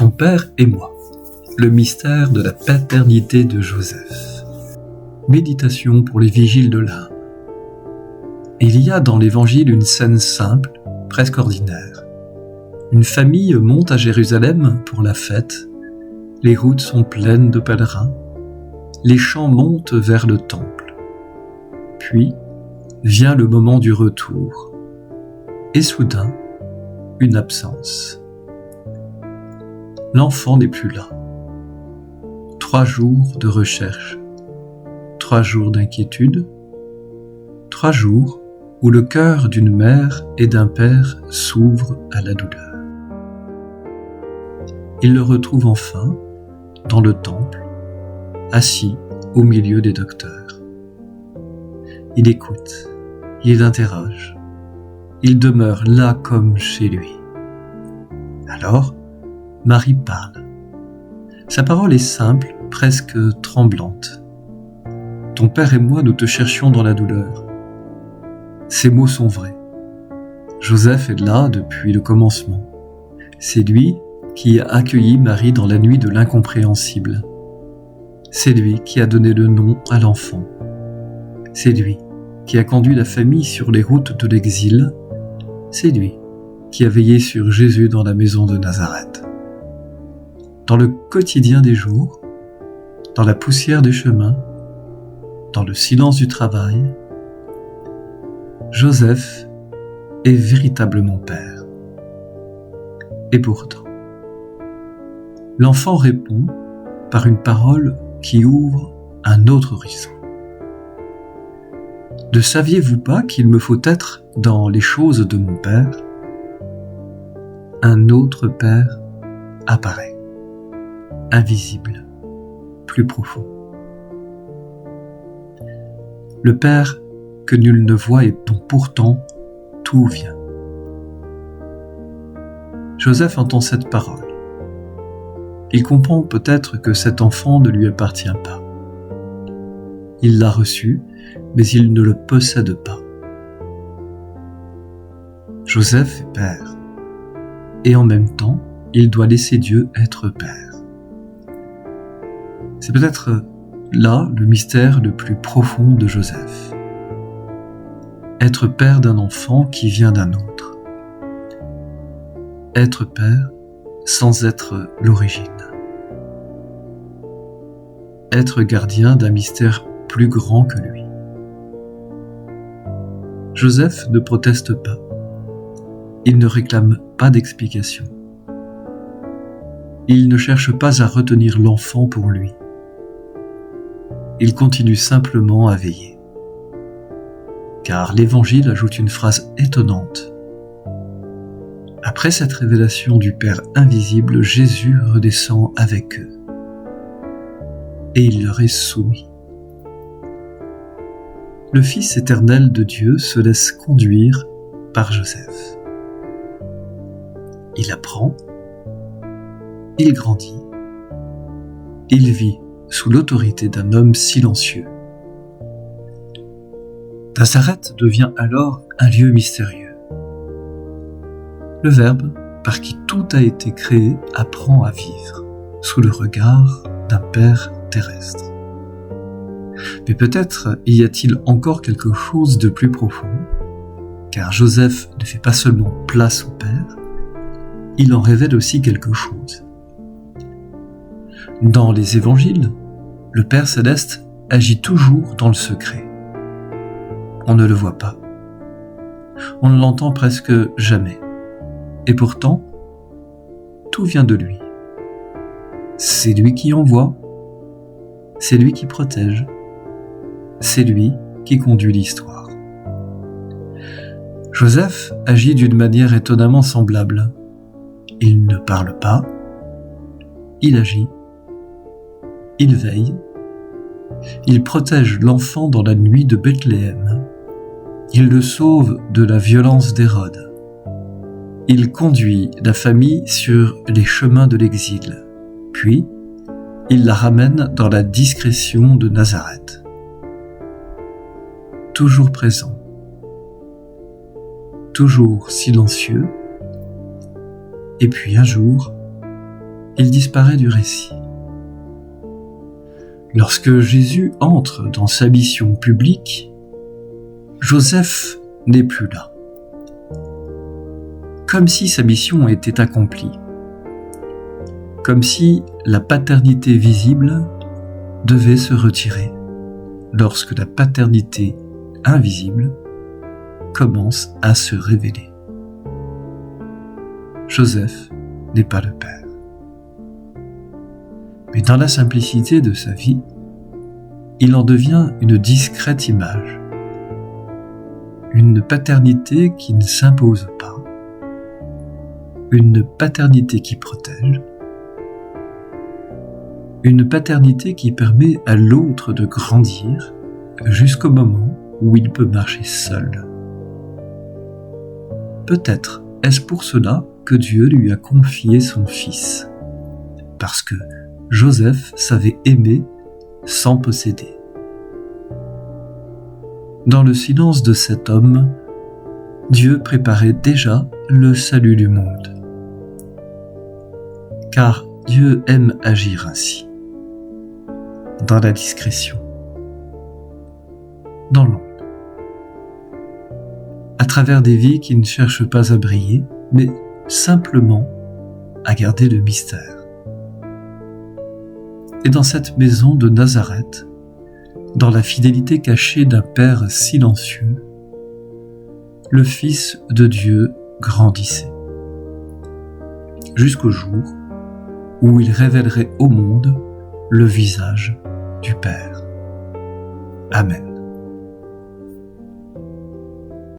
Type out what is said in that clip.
Ton père et moi. Le mystère de la paternité de Joseph. Méditation pour les vigiles de l'âme. Il y a dans l'Évangile une scène simple, presque ordinaire. Une famille monte à Jérusalem pour la fête. Les routes sont pleines de pèlerins. Les chants montent vers le temple. Puis vient le moment du retour. Et soudain, une absence. L'enfant n'est plus là. 3 jours de recherche, 3 jours d'inquiétude, 3 jours où le cœur d'une mère et d'un père s'ouvre à la douleur. Il le retrouve enfin dans le temple, assis au milieu des docteurs. Il écoute, il interroge, il demeure là comme chez lui. Alors, Marie parle. Sa parole est simple, presque tremblante. Ton père et moi, nous te cherchions dans la douleur. Ces mots sont vrais. Joseph est là depuis le commencement. C'est lui qui a accueilli Marie dans la nuit de l'incompréhensible. C'est lui qui a donné le nom à l'enfant. C'est lui qui a conduit la famille sur les routes de l'exil. C'est lui qui a veillé sur Jésus dans la maison de Nazareth. Dans le quotidien des jours, dans la poussière des chemins, dans le silence du travail, Joseph est véritablement père. Et pourtant, l'enfant répond par une parole qui ouvre un autre horizon. Ne saviez-vous pas qu'il me faut être dans les choses de mon père ? Un autre père apparaît, invisible, plus profond. Le père que nul ne voit et dont pourtant tout vient. Joseph entend cette parole. Il comprend peut-être que cet enfant ne lui appartient pas. Il l'a reçu, mais il ne le possède pas. Joseph est père, et en même temps, il doit laisser Dieu être père. C'est peut-être là le mystère le plus profond de Joseph. Être père d'un enfant qui vient d'un autre. Être père sans être l'origine. Être gardien d'un mystère plus grand que lui. Joseph ne proteste pas. Il ne réclame pas d'explication. Il ne cherche pas à retenir l'enfant pour lui. Il continue simplement à veiller. Car l'Évangile ajoute une phrase étonnante. Après cette révélation du Père invisible, Jésus redescend avec eux. Et il leur est soumis. Le Fils éternel de Dieu se laisse conduire par Joseph. Il apprend, il grandit, il vit sous l'autorité d'un homme silencieux. Nazareth devient alors un lieu mystérieux. Le Verbe, par qui tout a été créé, apprend à vivre sous le regard d'un Père terrestre. Mais peut-être y a-t-il encore quelque chose de plus profond, car Joseph ne fait pas seulement place au Père, il en révèle aussi quelque chose. Dans les évangiles, le Père céleste agit toujours dans le secret. On ne le voit pas. On ne l'entend presque jamais. Et pourtant, tout vient de lui. C'est lui qui envoie, c'est lui qui protège, c'est lui qui conduit l'histoire. Joseph agit d'une manière étonnamment semblable. Il ne parle pas, il agit, il veille, il protège l'enfant dans la nuit de Bethléem, il le sauve de la violence d'Hérode, il conduit la famille sur les chemins de l'exil, puis il la ramène dans la discrétion de Nazareth. Toujours présent, toujours silencieux, et puis un jour, il disparaît du récit. Lorsque Jésus entre dans sa mission publique, Joseph n'est plus là. Comme si sa mission était accomplie. Comme si la paternité visible devait se retirer lorsque la paternité invisible commence à se révéler. Joseph n'est pas le père. Mais dans la simplicité de sa vie, il en devient une discrète image, une paternité qui ne s'impose pas, une paternité qui protège, une paternité qui permet à l'autre de grandir jusqu'au moment où il peut marcher seul. Peut-être est-ce pour cela que Dieu lui a confié son fils, parce que Joseph savait aimer sans posséder. Dans le silence de cet homme, Dieu préparait déjà le salut du monde. Car Dieu aime agir ainsi, dans la discrétion, dans l'ombre, à travers des vies qui ne cherchent pas à briller, mais simplement à garder le mystère. Et dans cette maison de Nazareth, dans la fidélité cachée d'un Père silencieux, le Fils de Dieu grandissait, jusqu'au jour où il révélerait au monde le visage du Père. Amen.